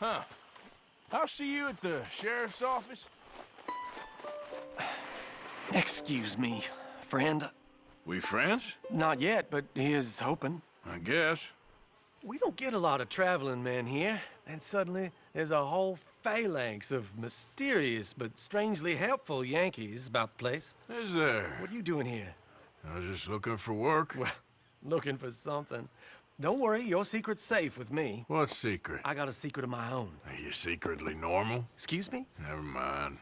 Huh. I'll see you at the sheriff's office. Excuse me, friend. We friends? Not yet, but here's hoping. I guess. We don't get a lot of traveling men here, and suddenly there's a whole phalanx of mysterious but strangely helpful Yankees about the place. Is there? What are you doing here? I was just looking for work. Well, looking for something. Don't worry, your secret's safe with me. What secret? I got a secret of my own. Are you secretly normal? Excuse me? Never mind.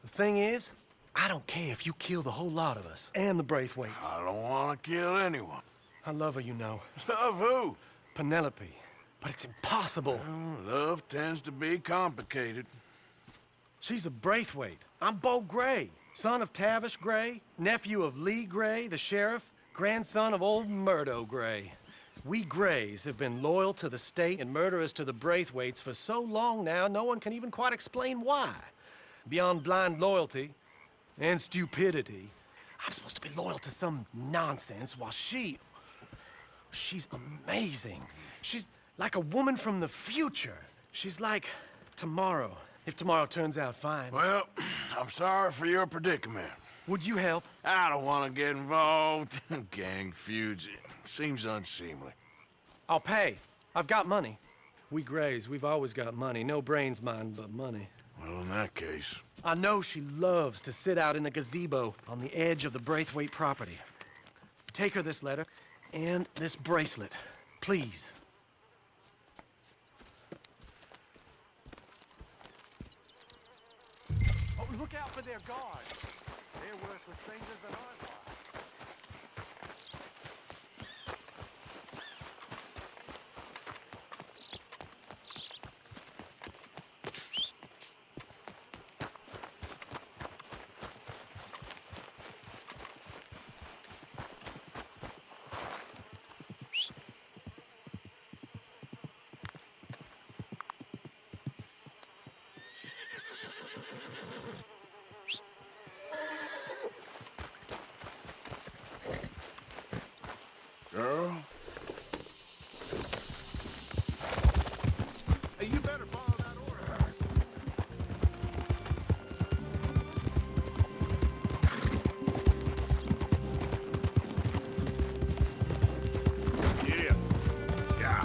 The thing is, I don't care if you kill the whole lot of us, and the Braithwaites. I don't want to kill anyone. I love her, you know. Love who? Penelope. But it's impossible. Well, love tends to be complicated. She's a Braithwaite. I'm Bo Gray, son of Tavish Gray, nephew of Lee Gray, the sheriff, grandson of old Murdo Gray. We Grays have been loyal to the state and murderous to the Braithwaites for so long now, no one can even quite explain why. Beyond blind loyalty and stupidity, I'm supposed to be loyal to some nonsense while she's amazing. She's like a woman from the future. She's like tomorrow, if tomorrow turns out fine. Well, I'm sorry for your predicament. Would you help? I don't want to get involved. Gang feuds. It seems unseemly. I'll pay. I've got money. We Grays, we've always got money. No brains, mind, but money. Well, in that case... I know she loves to sit out in the gazebo on the edge of the Braithwaite property. Take her this letter and this bracelet, please. Oh, look out for their guards. They're worse with strangers than ours are. Girl? Hey, you better follow that order. Yeah. Yeah.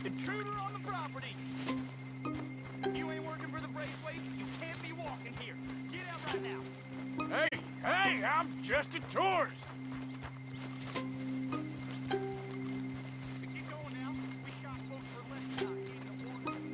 Intruder on the property! You ain't working for the Braithwaites, you can't be walking here. Get out right now. Hey, I'm just a tourist. Get going now. We shot folks for less than I gave the warning.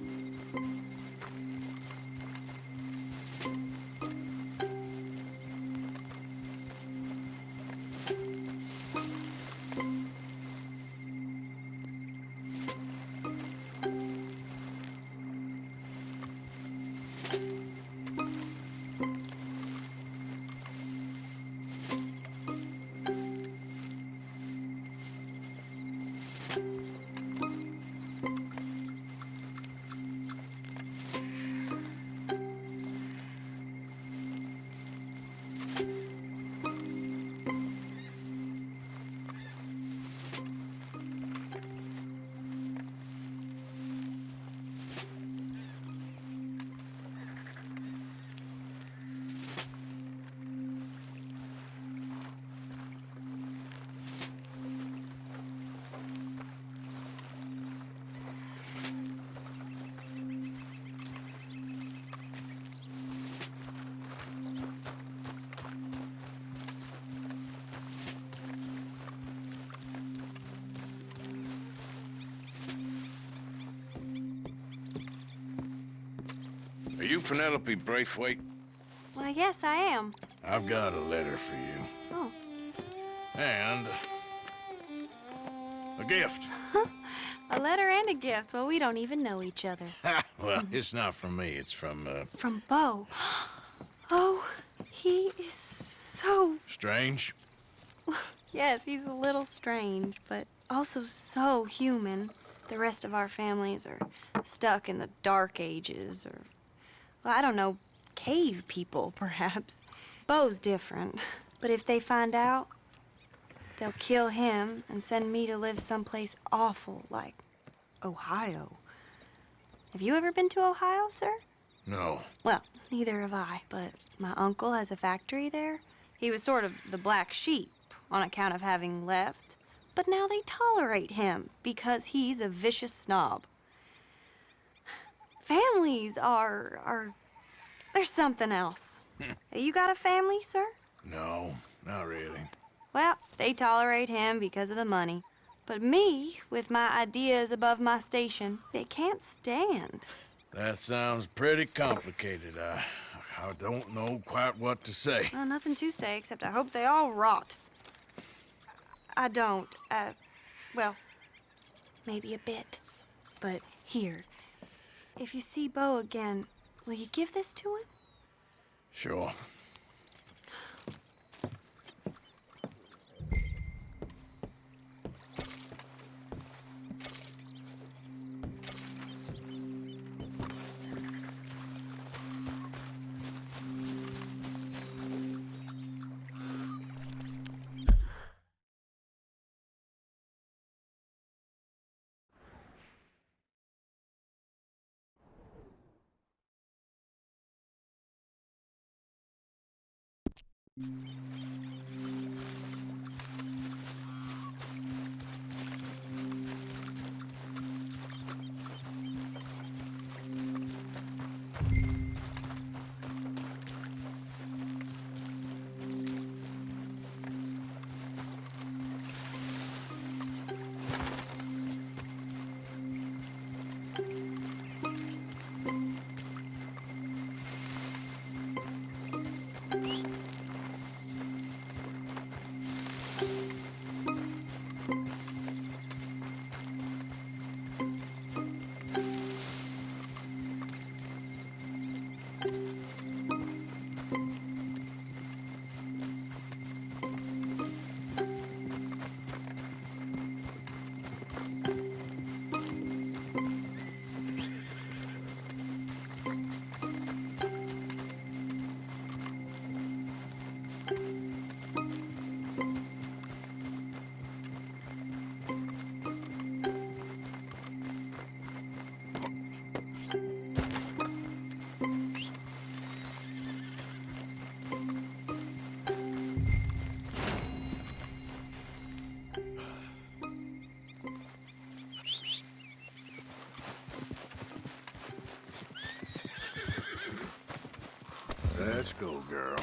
you Penelope Braithwaite? Well, yes, I am. I've got a letter for you. Oh. And a gift. A letter and a gift. Well, we don't even know each other. Well, it's not from me. It's from, From Bo. Oh, he is so... Strange. Yes, he's a little strange, but also so human. The rest of our families are stuck in the dark ages, or, well, I don't know, cave people, perhaps. Bo's different. But if they find out, they'll kill him and send me to live someplace awful like Ohio. Have you ever been to Ohio, sir? No. Well, neither have I, but my uncle has a factory there. He was sort of the black sheep on account of having left, but now they tolerate him because he's a vicious snob. Families are there's something else. You got a family, sir? No, not really. Well, they tolerate him because of the money. But me, with my ideas above my station, they can't stand. That sounds pretty complicated. I don't know quite what to say. Well, nothing to say, except I hope they all rot. I don't, well, maybe a bit. But here, if you see Bo again, will you give this to him? Sure. Let's go, girl.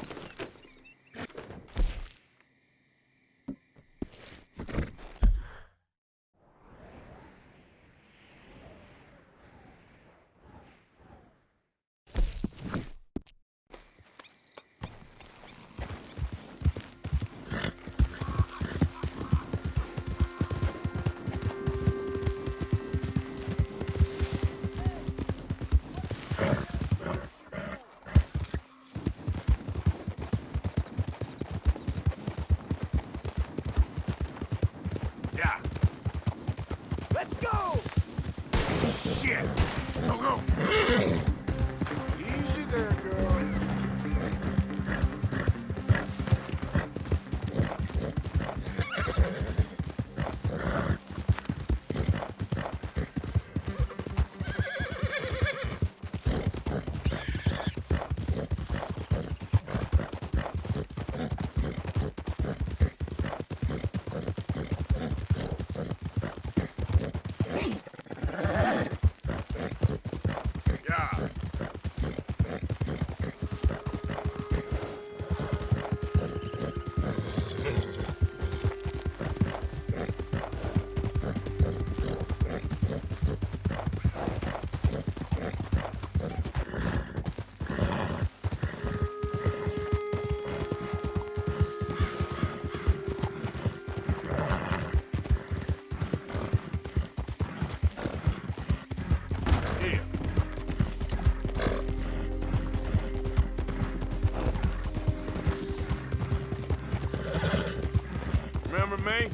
me?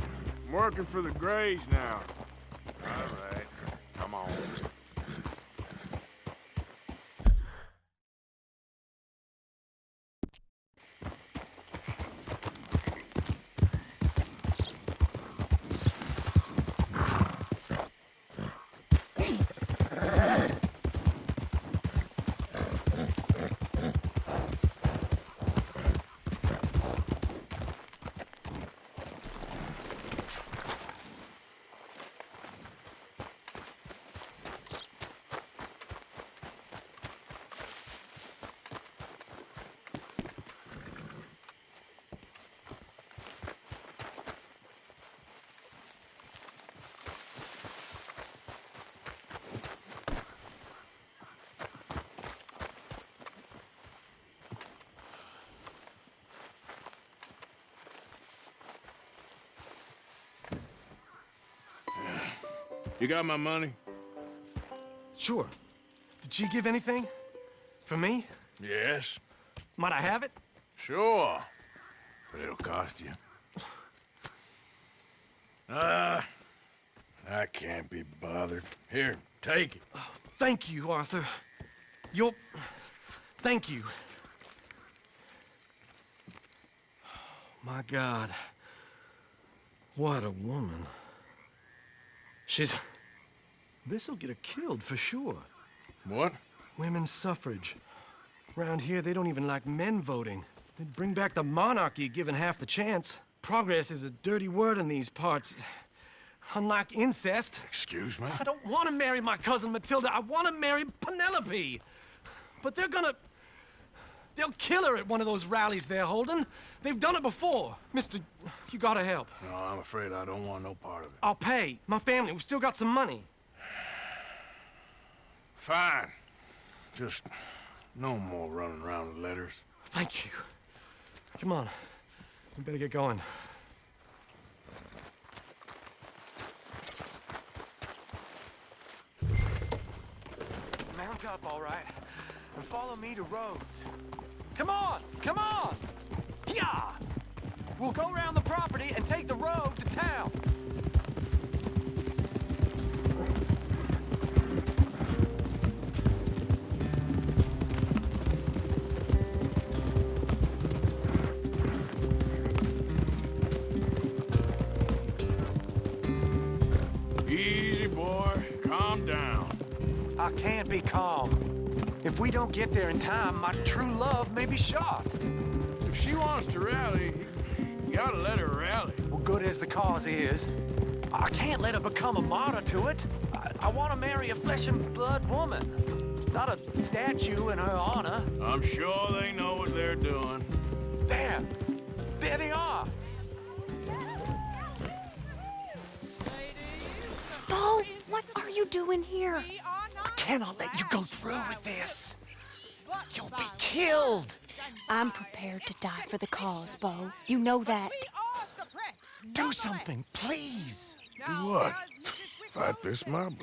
I'm working for the Grays now. All right, come on. You got my money? Sure. Did she give anything? For me? Yes. Might I have it? Sure. But it'll cost you. I can't be bothered. Here, take it. Thank you, Arthur. Thank you. My God. What a woman. This'll get her killed for sure. What? Women's suffrage. Around here, they don't even like men voting. They'd bring back the monarchy given half the chance. Progress is a dirty word in these parts. Unlike incest. Excuse me? I don't want to marry my cousin Matilda. I want to marry Penelope. But they'll kill her at one of those rallies they're holding. They've done it before. Mister, you gotta help. No, I'm afraid I don't want no part of it. I'll pay. My family, we've still got some money. Fine. Just no more running around with letters. Thank you. Come on. We better get going. Mount up, all right, and follow me to Rhodes. Come on! Come on! Yeah! We'll go around the property and take the road to town. Easy, boy. Calm down. I can't be calm. If we don't get there in time, my true love may be shot. If she wants to rally, you gotta let her rally. Well, good as the cause is, I can't let her become a martyr to it. I want to marry a flesh and blood woman, not a statue in her honor. I'm sure they know what they're doing. There they are. Bo, what are you doing here? I cannot let you go through with this. You'll be killed. I'm prepared to die for the cause, Bo. You know that. Do something, please. Do what? Fight this mob?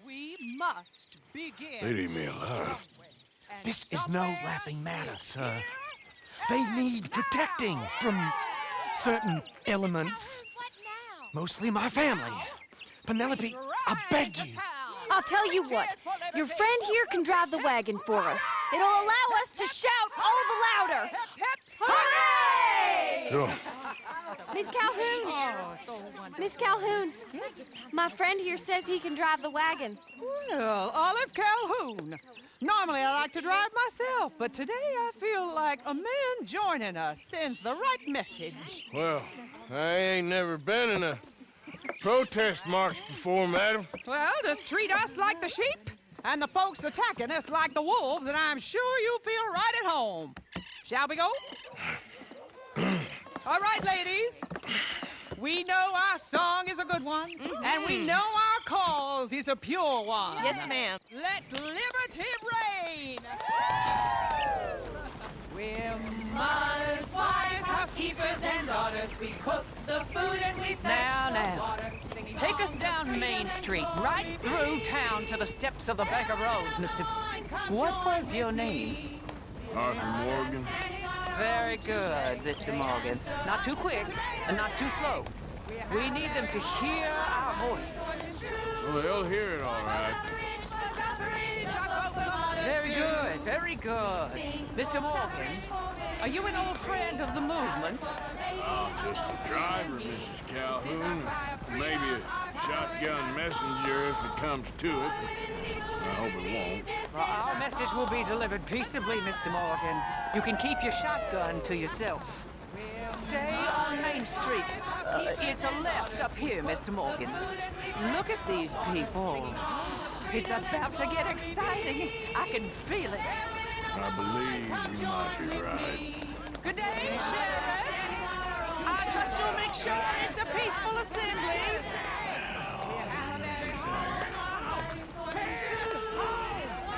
We must begin. They'd eat me alive. This is no laughing matter, sir. They need protecting from certain elements. Mostly my family. Penelope, I beg you. I'll tell you what. Your friend here can drive the wagon for us. It'll allow us to shout all the louder. Hooray! Sure. Miss Calhoun! Miss Calhoun! My friend here says he can drive the wagon. Well, Olive Calhoun. Normally I like to drive myself, but today I feel like a man joining us sends the right message. Well, I ain't never been in a protest march before, madam. Well, just treat us like the sheep, and the folks attacking us like the wolves, and I'm sure you feel right at home. Shall we go? All right, ladies. We know our song is a good one, and we know our cause is a pure one. Yes, ma'am. Let liberty reign. We're mothers, wives, housekeepers, and daughters. We cook the food and we fetch the water. Take us down Main Street, right through town to the steps of the Bank of Rhodes, Mr. What was your name? Arthur Morgan. Very good, Mr. Morgan. Not too quick and not too slow. We need them to hear our voice. Well, they'll hear it all right. Very good, very good. Mr. Morgan, are you an old friend of the movement? I'm just a driver, Mrs. Calhoun. Maybe a shotgun messenger if it comes to it. I hope it won't. Well, our message will be delivered peaceably, Mr. Morgan. You can keep your shotgun to yourself. Stay on Main Street. It's a left up here, Mr. Morgan. Look at these people. It's about to get exciting. I can feel it. I believe you might be right. Good day, Sheriff. I trust you'll make sure it's a peaceful assembly.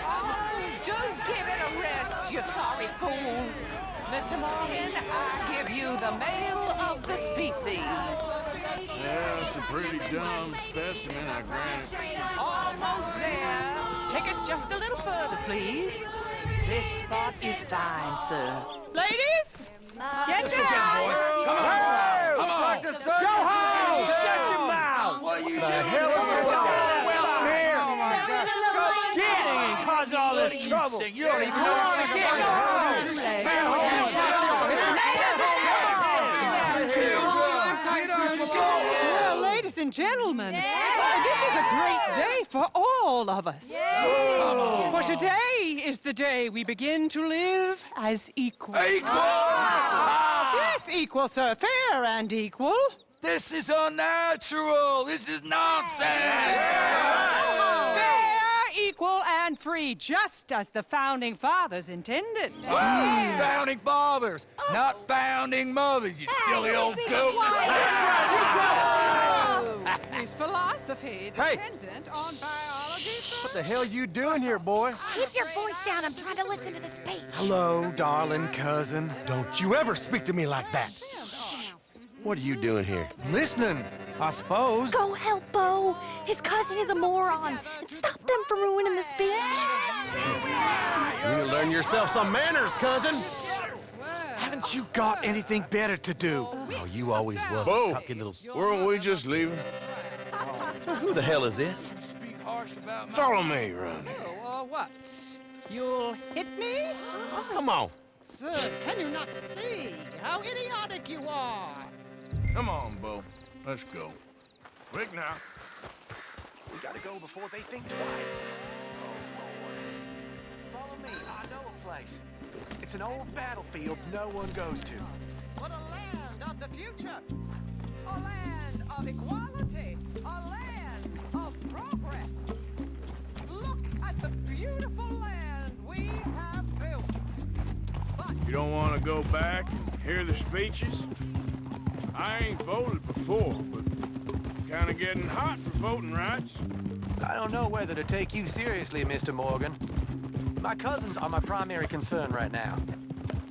Oh, do give it a rest, you sorry fool. Mr. Morgan, I give you the male of the species. Yeah, it's a pretty dumb specimen, I grant it. Almost there. Take us just a little further, please. This spot is fine, sir. Ladies, get down! Come on! Go home! Shut your mouth! What are you doing? The hell is going on? Well, here! Oh, my God. Shit! And cause all this trouble. You don't even know what's going Well, ladies and gentlemen, this is a great day for all of us. For today is the day we begin to live as equals. Yes, equal, sir. Fair and equal. This is unnatural. This is nonsense. Fair, equal, and free, just as the Founding Fathers intended. Founding fathers, not founding mothers, you silly old goat. Is philosophy dependent on biology? What the hell you doing here, boy? Keep your voice down. I'm trying to listen to the speech. Hello, darling cousin. Don't you ever speak to me like that. What are you doing here? Listening, I suppose. Go help Bo. His cousin is a moron. And stop them from ruining the speech. You need to learn yourself some manners, cousin. Haven't you got anything better to do? Oh, you always was Bo, a cocky little... weren't we just leaving? Who the hell is this? Follow me around here. What? You'll hit me? Come on. Sir, can you not see how idiotic you are? Come on, Bo. Let's go. Quick now. We gotta go before they think twice. Oh, Lord. Follow me. I know a place. It's an old battlefield no one goes to. What a land of the future! A land of equality! A land of progress! Look at the beautiful land we have built! But You don't want to go back and hear the speeches? I ain't voted before, but kind of getting hot for voting rights. I don't know whether to take you seriously, Mr. Morgan. My cousins are my primary concern right now.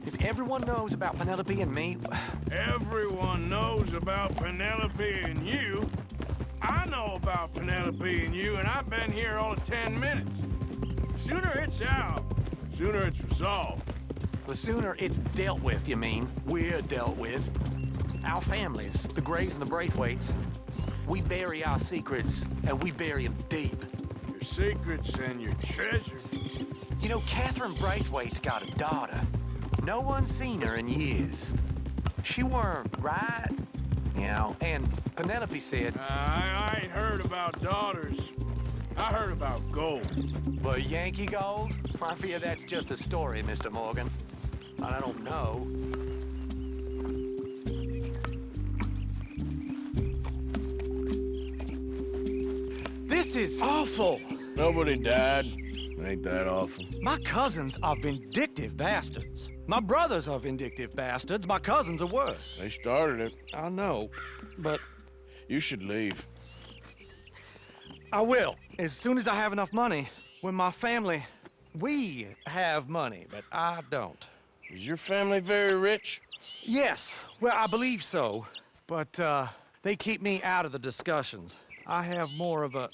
If everyone knows about Penelope and me... Everyone knows about Penelope and you. I know about Penelope and you, and I've been here all of 10 minutes. The sooner it's out, the sooner it's resolved. The sooner it's dealt with, you mean. We're dealt with. Our families, the Grays and the Braithwaites, we bury our secrets, and we bury them deep. Your secrets and your treasure. You know, Catherine Braithwaite's got a daughter. No one's seen her in years. She weren't right, you know, and Penelope said... I ain't heard about daughters. I heard about gold. But Yankee gold? I fear that's just a story, Mr. Morgan. I don't know. This is awful. Nobody died. Ain't that awful? My cousins are vindictive bastards. My brothers are vindictive bastards. My cousins are worse. They started it. I know, but You should leave. I will. As soon as I have enough money. When my family... We have money, but I don't. Is your family very rich? Yes, well, I believe so. But, they keep me out of the discussions. I have more of a...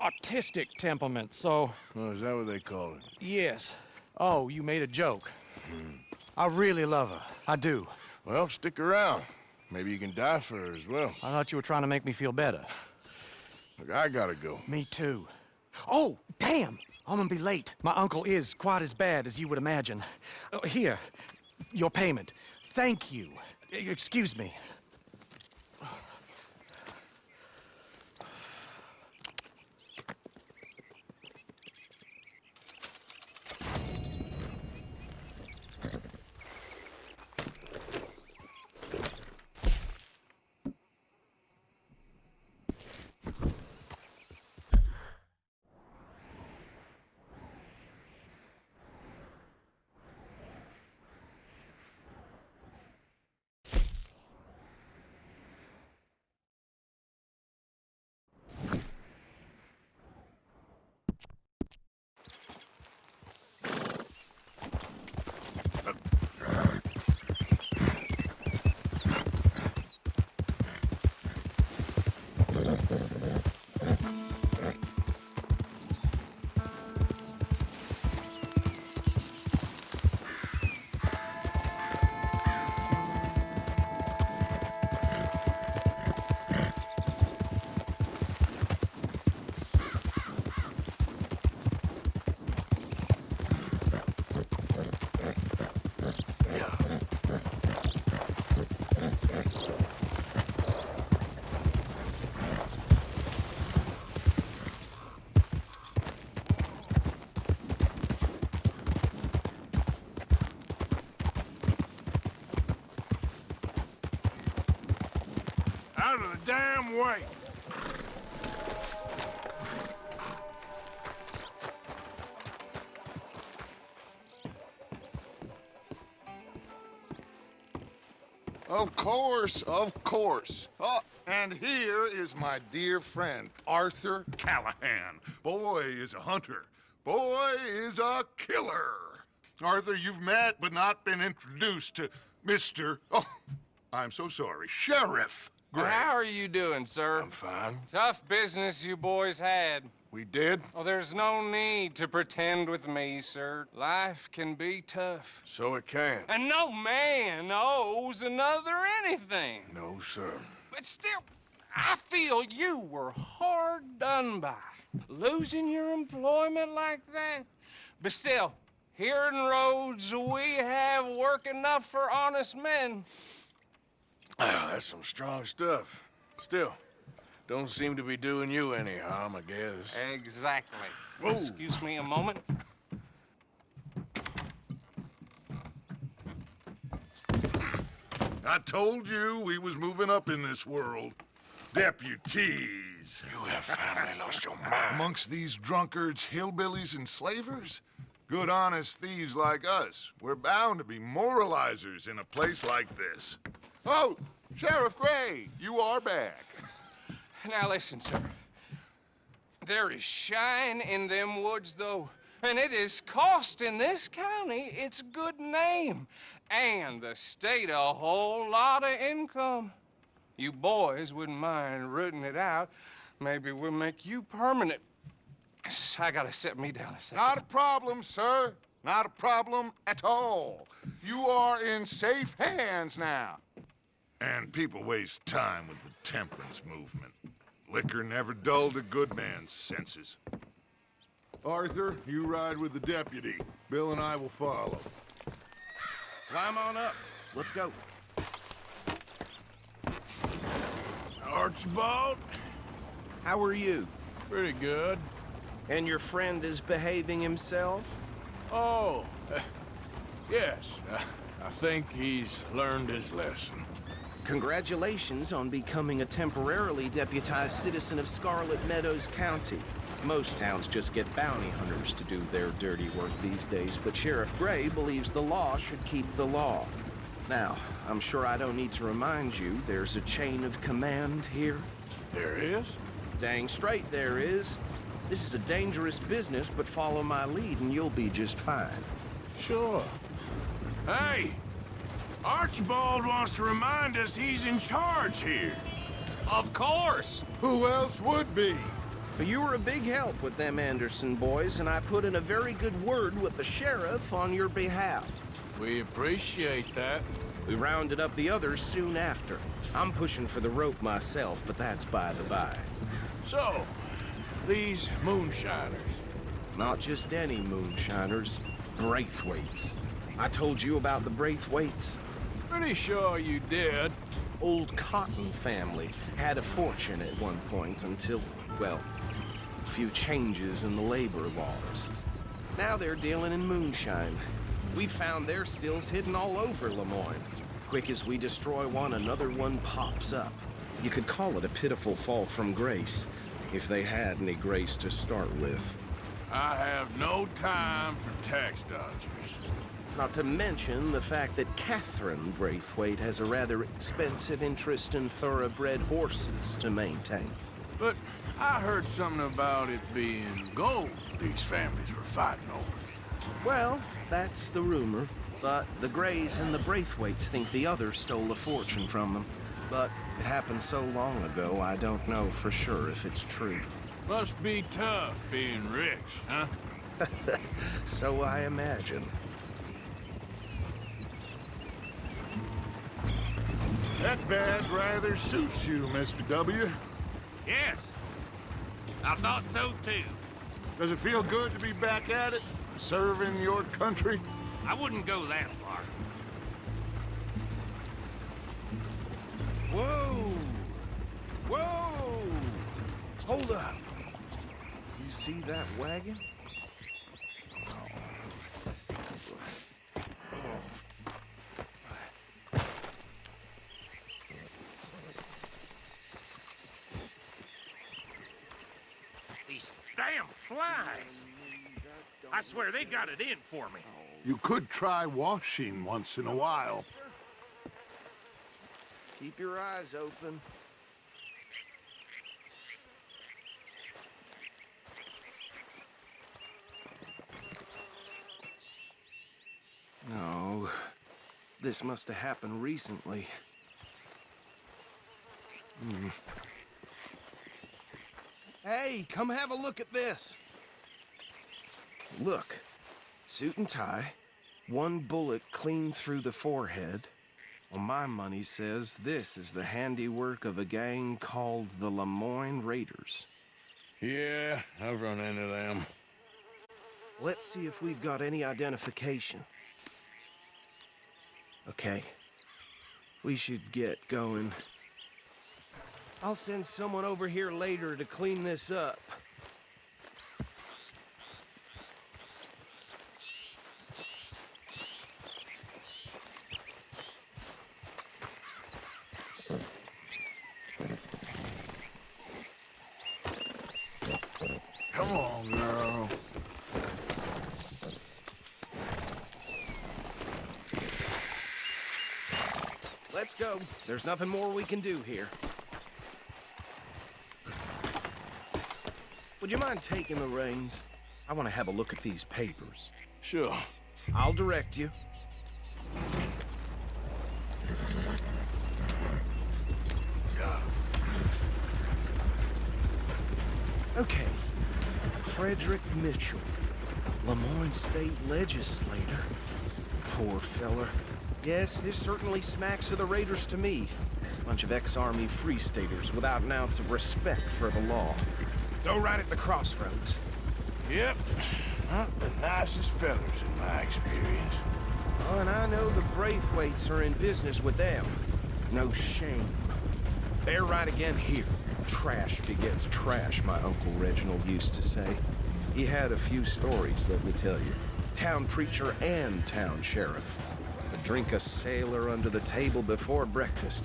artistic temperament, so... Oh, is that what they call it? Yes. Oh, you made a joke. I really love her. I do. Well, stick around. Maybe you can die for her as well. I thought you were trying to make me feel better. Look, I gotta go. Me too. Oh, damn! I'm gonna be late. My uncle is quite as bad as you would imagine. Here, your payment. Thank you. Excuse me. Out of the damn way! Of course, of course. Oh, and here is my dear friend, Arthur Callahan. Boy is a hunter. Boy is a killer. Arthur, you've met but not been introduced to Mr. Oh, I'm so sorry, Sheriff Gray. How are you doing, sir? I'm fine. Tough business you boys had. We did? Oh, there's no need to pretend with me, sir. Life can be tough. So it can. And no man owes another anything. No, sir. But still, I feel you were hard done by. Losing your employment like that. But still, here in Rhodes, we have work enough for honest men. Ah, that's some strong stuff. Still, don't seem to be doing you any harm, I guess. Exactly. Whoa. Excuse me a moment. I told you we was moving up in this world. Deputies. You have finally lost your mind. Amongst these drunkards, hillbillies, and slavers? Good, honest thieves like us. We're bound to be moralizers in a place like this. Oh, Sheriff Gray, you are back. Now listen, sir. There is shine in them woods, though, and it is costing this county its good name and the state a whole lot of income. You boys wouldn't mind rooting it out. Maybe we'll make you permanent. I gotta sit me down a second. Not a problem, sir. Not a problem at all. You are in safe hands now. And people waste time with the temperance movement. Liquor never dulled a good man's senses. Arthur, you ride with the deputy. Bill and I will follow. Climb on up. Let's go. Archibald? How are you? Pretty good. And your friend is behaving himself? Oh, yes. I think he's learned his lesson. Congratulations on becoming a temporarily deputized citizen of Scarlet Meadows County. Most towns just get bounty hunters to do their dirty work these days, but Sheriff Gray believes the law should keep the law. Now, I'm sure I don't need to remind you there's a chain of command here. There is? Dang straight there is. This is a dangerous business, but follow my lead and you'll be just fine. Sure. Hey! Archibald wants to remind us he's in charge here. Of course. Who else would be? But you were a big help with them Anderson boys, and I put in a very good word with the sheriff on your behalf. We appreciate that. We rounded up the others soon after. I'm pushing for the rope myself, but that's by the by. So, these moonshiners. Not just any moonshiners, Braithwaites. I told you about the Braithwaites? Pretty sure you did. Old Cotton family had a fortune at one point until, well, a few changes in the labor laws. Now they're dealing in moonshine. We found their stills hidden all over Lemoyne. Quick as we destroy one, another one pops up. You could call it a pitiful fall from grace, if they had any grace to start with. I have no time for tax dodgers. Not to mention the fact that Catherine Braithwaite has a rather expensive interest in thoroughbred horses to maintain. But I heard something about it being gold these families were fighting over. Well, that's the rumor. But the Greys and the Braithwaites think the others stole a fortune from them. But it happened so long ago, I don't know for sure if it's true. Must be tough being rich, huh? So I imagine. That badge rather suits you, Mr. W. Yes. I thought so, too. Does it feel good to be back at it, serving your country? I wouldn't go that far. Whoa! Whoa! Hold up. You see that wagon? These damn flies. I swear they got it in for me. You could try washing once in a while. Keep your eyes open. No, this must have happened recently. Hey, come have a look at this. Look, suit and tie, one bullet clean through the forehead. Well, my money says this is the handiwork of a gang called the Lemoyne Raiders. Yeah, I've run into them. Let's see if we've got any identification. Okay. We should get going. I'll send someone over here later to clean this up. Come on, girl. Let's go. There's nothing more we can do here. Would you mind taking the reins? I want to have a look at these papers. Sure. I'll direct you. Okay. Frederick Mitchell, Lemoyne State Legislator. Poor feller. Yes, this certainly smacks of the Raiders to me. Bunch of ex-Army Free Staters without an ounce of respect for the law. Go right at the crossroads. Yep. Not the nicest fellas in my experience. Oh, and I know the Braithwaites are in business with them. No shame. They're right again here. Trash begets trash, my Uncle Reginald used to say. He had a few stories, let me tell you. Town preacher and town sheriff. Would drink a sailor under the table before breakfast.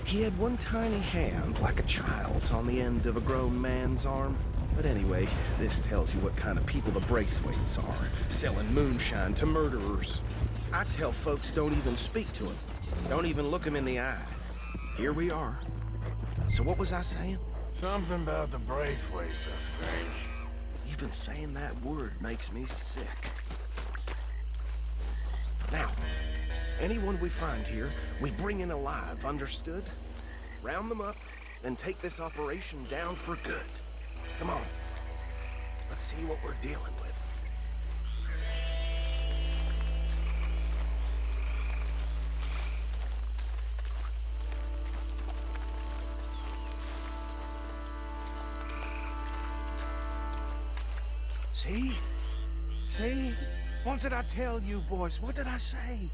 He had one tiny hand, like a child's, on the end of a grown man's arm. But anyway, this tells you what kind of people the Braithwaites are, selling moonshine to murderers. I tell folks don't even speak to him. Don't even look him in the eye. Here we are. So what was I saying? Something about the Braithwaites, I think. Even saying that word makes me sick. Now, anyone we find here, we bring in alive, understood? Round them up, and take this operation down for good. Come on. Let's see what we're dealing with. See? See? What did I tell you, boys? What did I say?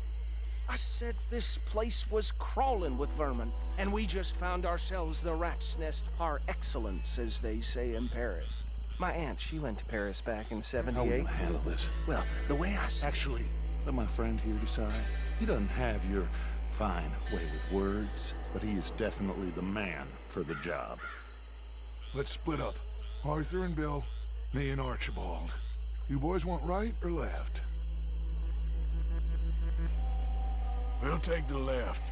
I said this place was crawling with vermin, and we just found ourselves the rat's nest par excellence, as they say in Paris. My aunt, she went to Paris back in '78. How are we gonna handle this? Well, the way I said... Actually, let my friend here decide. He doesn't have your fine way with words, but he is definitely the man for the job. Let's split up. Arthur and Bill, me and Archibald. You boys want right or left? We'll take the left.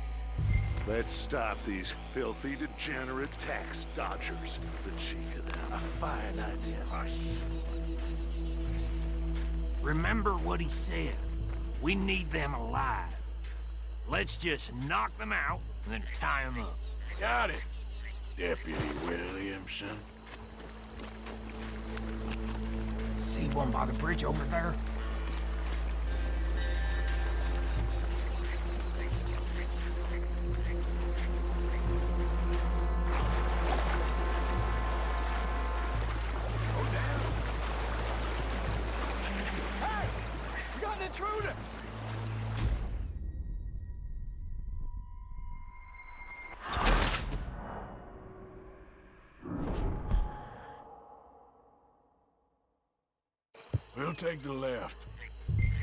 Let's stop these filthy, degenerate tax dodgers. The cheek of them. A fine idea. Remember what he said. We need them alive. Let's just knock them out and then tie them up. Got it, Deputy Williamson. See one by the bridge over there? Intruder! We'll take the left.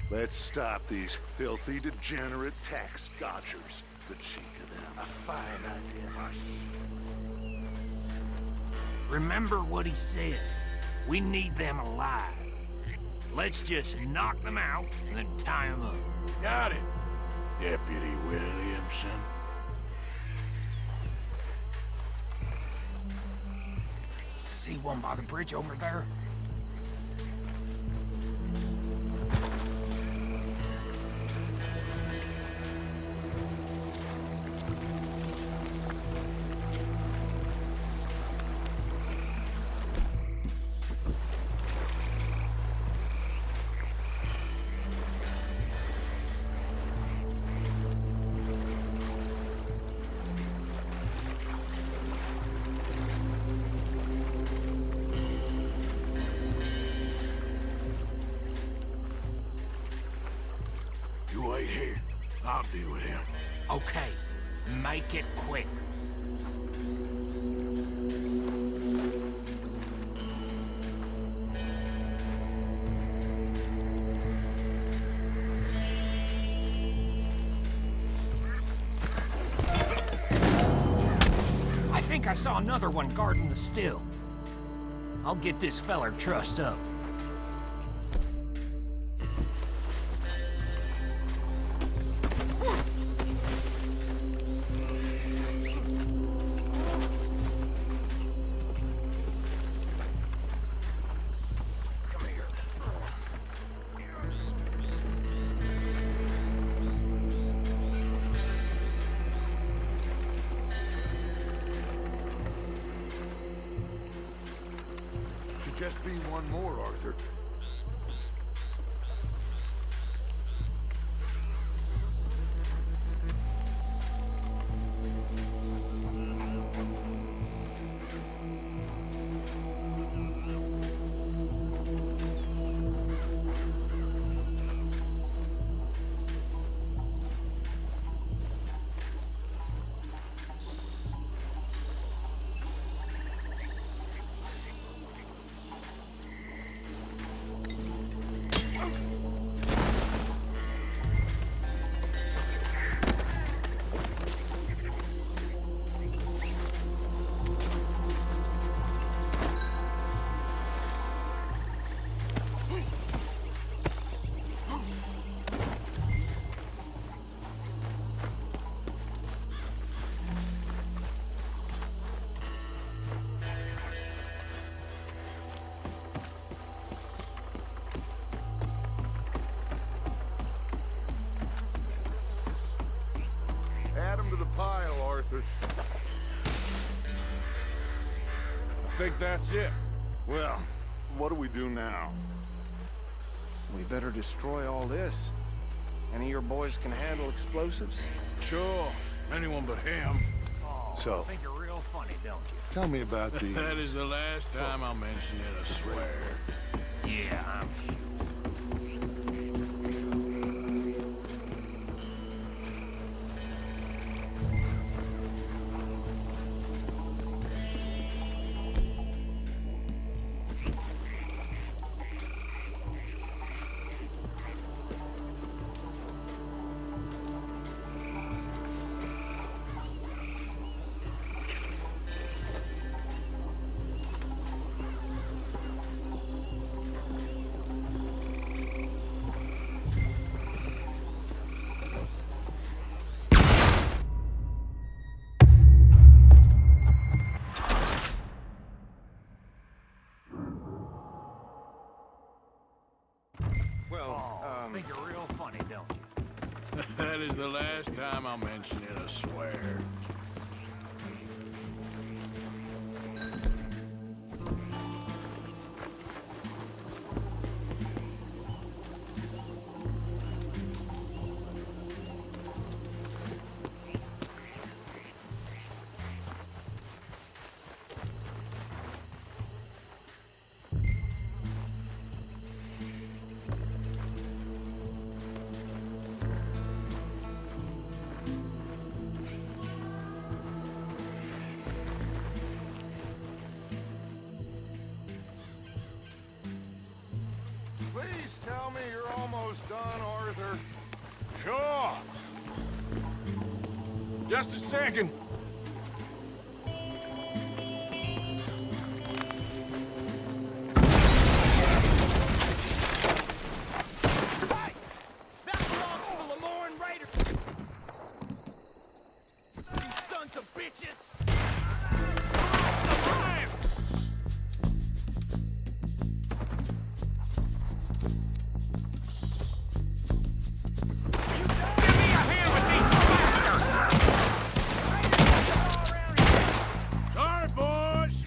Let's stop these filthy, degenerate tax dodgers. The cheek of them. A fine idea. Remember what he said. We need them alive. Let's just knock them out and then tie them up. Got it, Deputy Williamson. See one by the bridge over there? You wait here. I'll deal with him. Okay, make it quick. I think I saw another one guarding the still. I'll get this feller trussed up. Just be one more, Arthur. Add him to the pile, Arthur. I think that's it. Well, what do we do now? We better destroy all this. Any of your boys can handle explosives? Sure. Anyone but him. Oh, So- I think you're real funny, don't you? Tell me about the... That is the last time I'll mention it, I swear. Yeah, I'm sure. Think you're real funny, don't you? That is the last time I'll mention it, I swear. Please tell me you're almost done, Arthur. Sure. Just a second. That belongs to the Lemoran Raiders! You sons of bitches! Sorry, boys.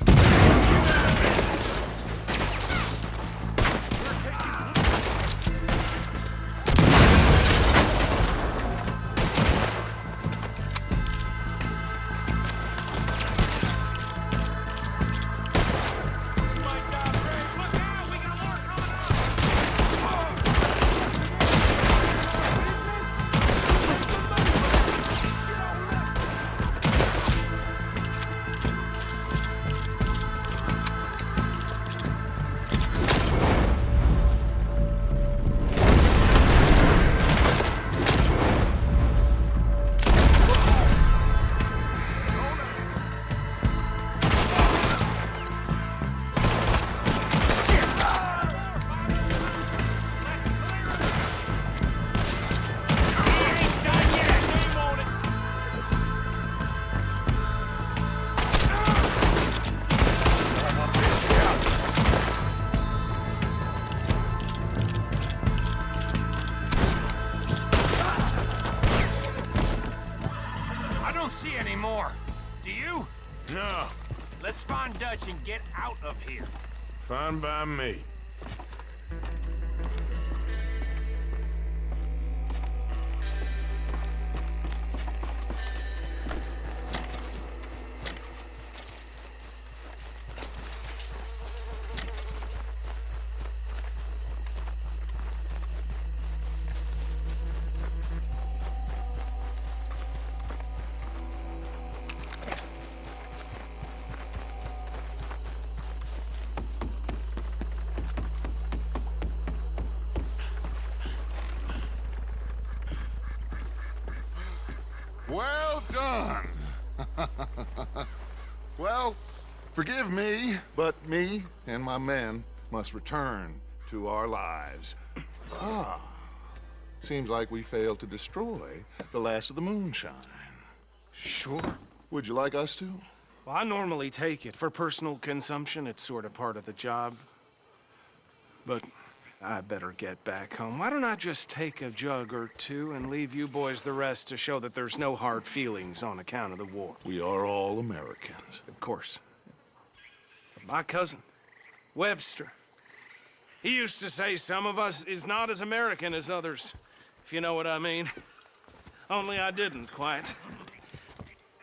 I don't see any more. Do you? No, Let's find Dutch and get out of here. fine by me. Well done. Well, forgive me, but me and my men must return to our lives. Ah, seems like we failed to destroy the last of the moonshine. Sure. Would you like us to? Well, I normally take it. For personal consumption, it's sort of part of the job. But I better get back home. Why don't I just take a jug or two and leave you boys the rest to show that there's no hard feelings on account of the war? We are all Americans. Of course. But my cousin, Webster, he used to say some of us is not as American as others, if you know what I mean. Only I didn't quite.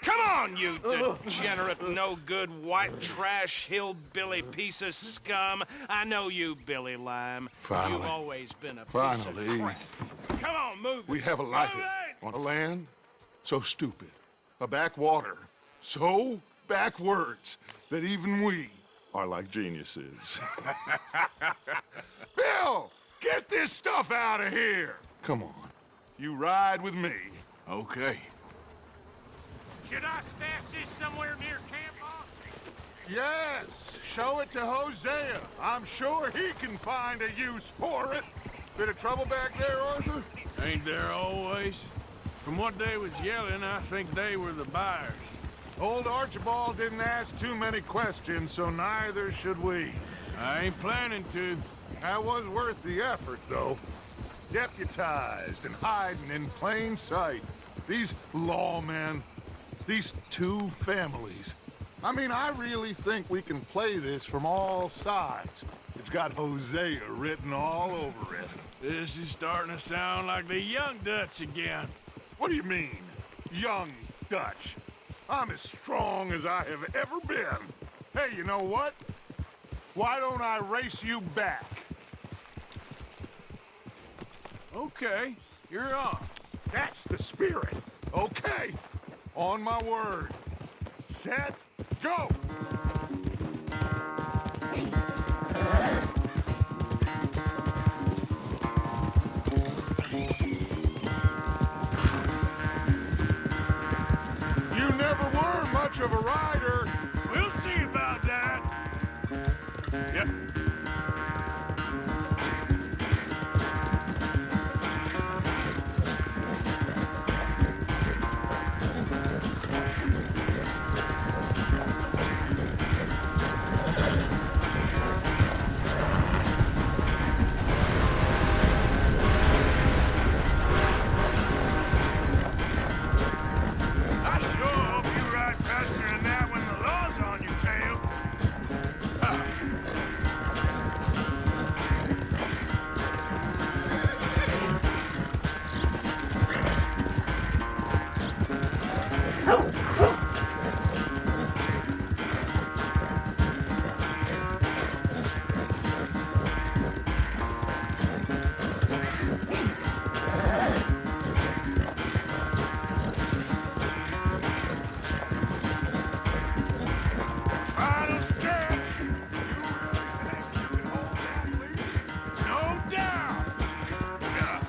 Come Come on, you degenerate, no-good, white trash, hillbilly piece of scum. I know you, Billy Lime. Finally. You've always been a piece Finally. of crap. Come on, move it. We have a life Move it! on a land so stupid, a backwater so backwards that even we are like geniuses. Bill, get this stuff out of here. Come on, you ride with me. Okay. Should I stash this somewhere near camp, boss? Yes, show it to Hosea. I'm sure he can find a use for it. Bit of trouble back there, Arthur? Ain't there always? From what they was yelling, I think they were the buyers. Old Archibald didn't ask too many questions, so neither should we. I ain't planning to. That was worth the effort, though. Deputized and hiding in plain sight. These lawmen, these two families. I mean, I really think we can play this from all sides. It's got Hosea written all over it. This is starting to sound like the Young Dutch again. What do you mean, young Dutch? I'm as strong as I have ever been. Hey, you know what? Why don't I race you back? Okay, you're on. That's the spirit. Okay, on my word. Set, go! You never were much of a rider. We'll see about that. Yep. I sure hope you ride faster than that when the law's on your tail. Final stretch. No doubt. Yeah.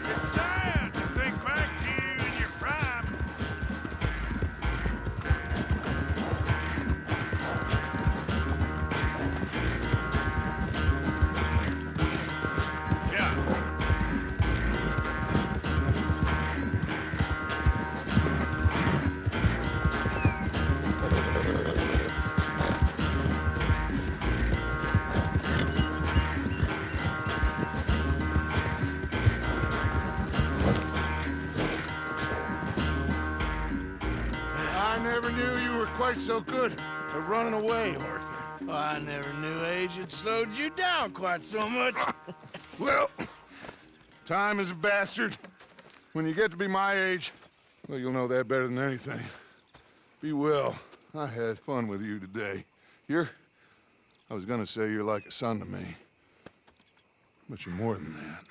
It's sad to think back to you in your prime. Yeah. I never knew you were quite so good at running away, Arthur. I never knew age had slowed you down quite so much. Well, time is a bastard. When you get to be my age, well, you'll know that better than anything. Be well. I had fun with you today. I was gonna say you're like a son to me, but you're more than that.